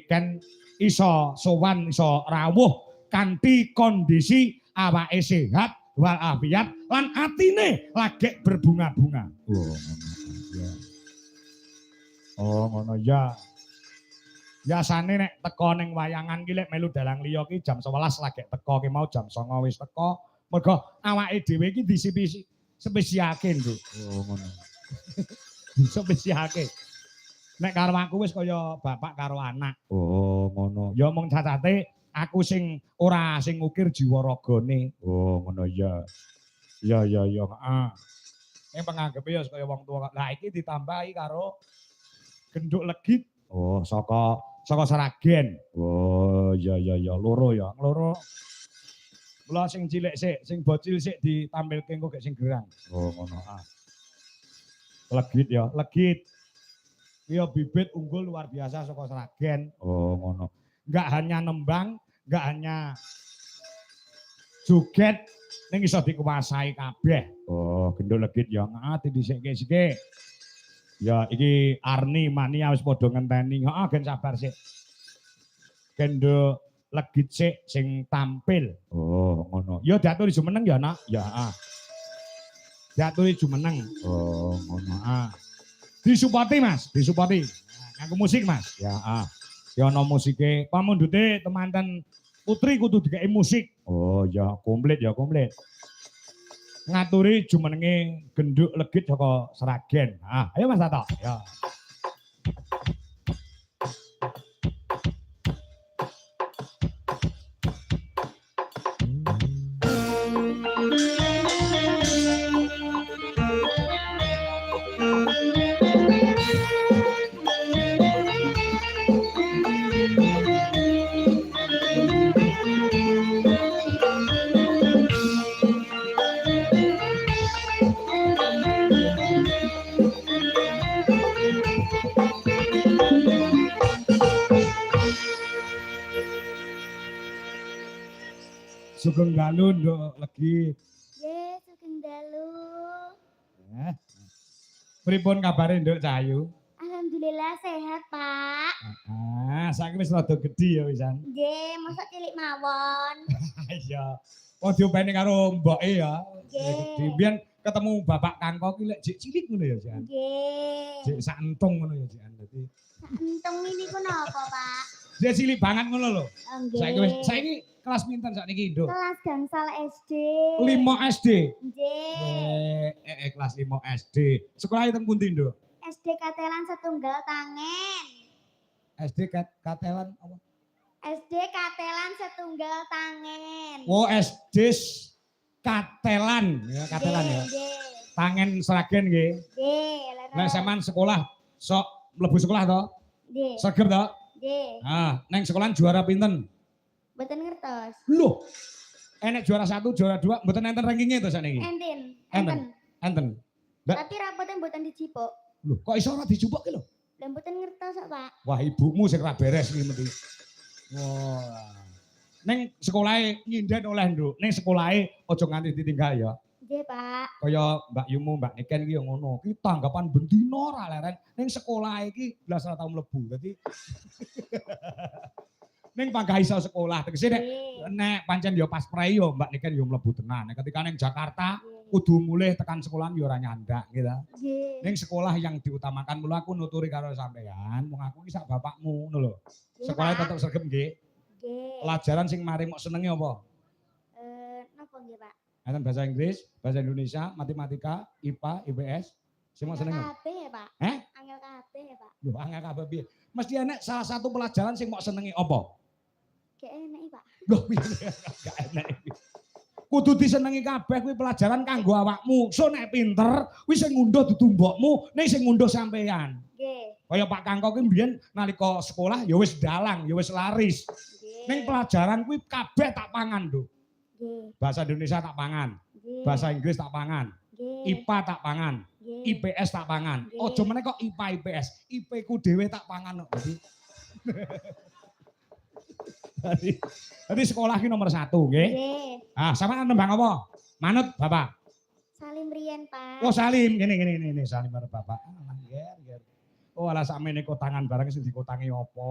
Niken iso sowan iso rawuh kanthi kondisi awake sehat walafiat lan atine lagi berbunga-bunga. Oh ngono ya. Biasane nek teko ning wayangan ki lek melu dalang liya ki jam 11 lagi teko ki mau jam 09.00 wis teko. Mergo awake dhewe iki spesiake, Nduk. Oh ngono. Spesiake. Nek karo aku wis kaya bapak karo anak. Oh ngono. Ya mung cacate aku sing ora sing ngukir jiwa ragane. Oh ngono ya. Ya, heeh. Nek panganggepe ya kaya wong tuwa. Lah iki ditambahi karo genduk legit. Oh, saka Seragen. Oh, iya loro ya. Loro. Mula sing cilik sik, sing bocil sik ditampilke engko gek sing gerang. Oh, ngono ah. Legit ya, legit. Iya bibit unggul luar biasa saka Seragen. Oh, ngono. Enggak hanya nembang, enggak hanya joget ning iso dikuasai kabeh. Oh, gendul legit ya. Ngati dhisik-sik. Ya iki Arni Mania wis padha ngenteni. Heeh, gen sabar sik. Gendul legit sik sing tampil. Oh, ngono. Ya diaturi jumeneng ya, Nak. Ya, heeh. Diaturi jumeneng. Oh, ngono. Ah. Disupati, Mas, disupati. Ngaku musik, Mas. Ya, heeh. Ya ana musike. Pamundhute temanten Putri kudu dikeki musik. Oh, ya komplit ya, komplit. Ngaturi jumenenge genduk legit saka Seragen. Ah, ayo Mas Tato. Ya. Sugeng dalu nduk legit. Nggih, sugeng dalu. Pripun kabare nduk Cahayu? Alhamdulillah sehat, Pak. Ah, saiki wis rada gedhi ya wisan. Nggih, mosok cilik mawon. Iya. Oh diopeni karo mboke ya. Nggih. Biyen ketemu Bapak Kangko ki lek jek cilik ngono ya, Jan. Nggih. Jek sak entung ngono ya, Jan. Dadi Entung ini ku napa, Pak? dia cilik banget ngono lho. Oh, nggih. Saiki kelas pinten sakniki, Nduk? Kelas gangsal SD. 5 SD. Nggih. Kelas 5 SD. Sekolah teng pundi, Nduk? SD Katelan Setunggal Tangen. SD Katelan apa? SD Katelan Setunggal Tangen. Oh, SD Katelan. Ya, Katelan ya. Nggih. Tangen Seragen nggih. Nggih, Lah sampean sekolah sok mlebu sekolah to? Nggih. Sregep to? Nggih. Ah, neng sekolahan juara pinten? Mboten ngertos. Loh. Enek juara 1, juara 2, mboten enten rankingnya to sakniki? Enten. Tapi rapotnya mboten dicipuk. Loh, kok iso ora dicupuk ki lho? Lah mboten ngertos kok, Pak. Wah, ibumu sing ra beres iki mesti. Wah. Neng sekolahe nyinden oleh, Nduk. Neng sekolahe aja nganti ditinggal ya. Nggih, Pak. Kaya Mbak Yumu, Mbak Niken iki ya ngono. Ki tanggapan bendina ora leren. Ning sekolah iki blas ora tau mlebu. Dadi ning panggah iso sekolah. Tegese nek pancen ya pas prei ya Mbak Niken ya mlebu tenan. Nek ketika ning Jakarta kudu mulih tekan sekolahan ya ora nyandak gitu. Nggih. Ning sekolah yang diutamakan mula aku nuturi karo sampean, wong aku iki sak bapakmu ngono lho. Sekolah tetep sregep nggih. Nggih. Pelajaran sing mari mok senengi apa? Napa nggih, Pak? Enten bahasa Inggris, bahasa Indonesia, matematika, IPA, IPS, sing mok senengi. Kabeh ya, Pak. Angel kabeh ya, Pak. Lho, angel kabeh piye? Mesti enek salah satu pelajaran sing mok senengi apa? Gak enak, Pak. Loh, gak enek. Kudu disenengi kabeh kuwi pelajaran kanggo awakmu. So nek pinter, kuwi sing ngunduh dudu mbokmu, nek sing ngunduh sampean. Nggih. Kaya Pak Kangko ki mbiyen nalika sekolah ya wis dalang, ya wis laris. Ning pelajaran kuwi kabeh tak pangan, Nduk. Nggih. Bahasa Indonesia tak pangan. Nggih. Bahasa Inggris tak pangan. Nggih. IPA tak pangan. Nggih. IPS tak pangan. Aja meneh kok IPA IPS. IP ku dhewe tak pangan kok. Jadi sekolah ki nomor 1 nggih. Nggih. Ah, sampean nembang apa? Manut Bapak. Salim riyen, Pak. Oh, salim. Ngene salim karo Bapak. Ah, nggih. Oh, ala sakmene kotangan barang sing dikotangi apa?